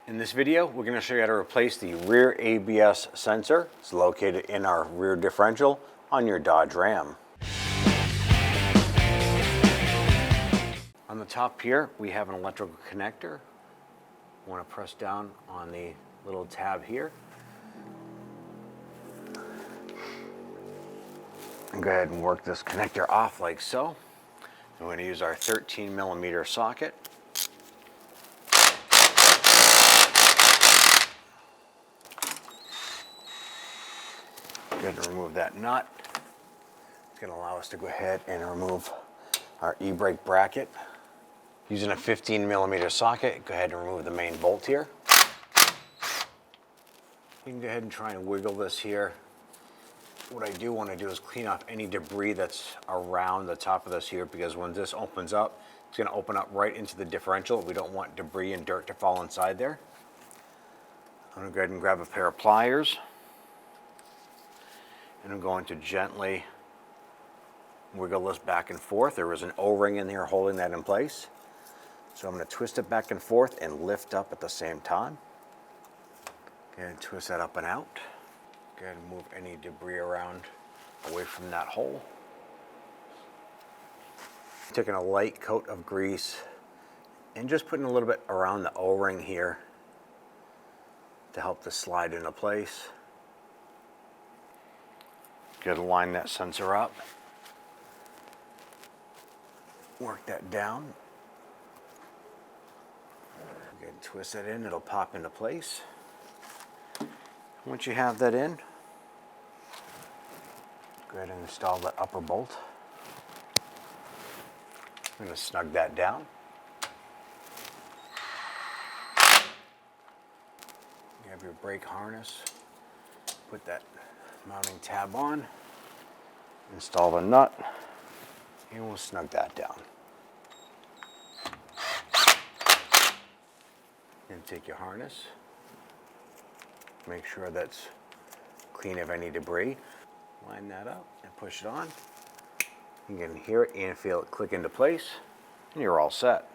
In this video, we're going to show you how to replace the rear ABS sensor. It's located in our rear differential on your Dodge Ram. On the top here, we have an electrical connector. You want to press down on the little tab here. And go ahead and work this connector off like so. And we're going to use our 13mm socket. Go ahead and remove that nut. It's going to allow us to go ahead and remove our e-brake bracket. Using a 15mm socket, go ahead and remove the main bolt here. You can go ahead and try and wiggle this here. What I do want to do is clean off any debris that's around the top of this here, because when this opens up, it's going to open up right into the differential. We don't want debris and dirt to fall inside there. I'm going to go ahead and grab a pair of pliers. And I'm going to gently wiggle this back and forth. There is an O-ring in here holding that in place. So I'm going to twist it back and forth and lift up at the same time. Go ahead and twist that up and out. Go ahead and move any debris around away from that hole. Taking a light coat of grease and just putting a little bit around the O-ring here to help this slide into place. Go ahead and line that sensor up. Work that down. Go ahead and twist that in, it'll pop into place. Once you have that in, go ahead and install that upper bolt. I'm going to snug that down. You have your brake harness. Put that mounting tab on. Install the nut. And we'll snug that down. And take your harness. Make sure that's clean of any debris. Line that up and push it on. You can hear it and feel it click into place, and you're all set.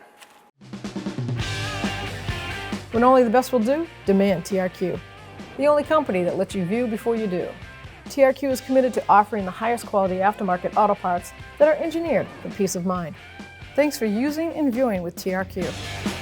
When only the best will do, demand TRQ. The only company that lets you view before you do. TRQ is committed to offering the highest quality aftermarket auto parts that are engineered for peace of mind. Thanks for using and viewing with TRQ.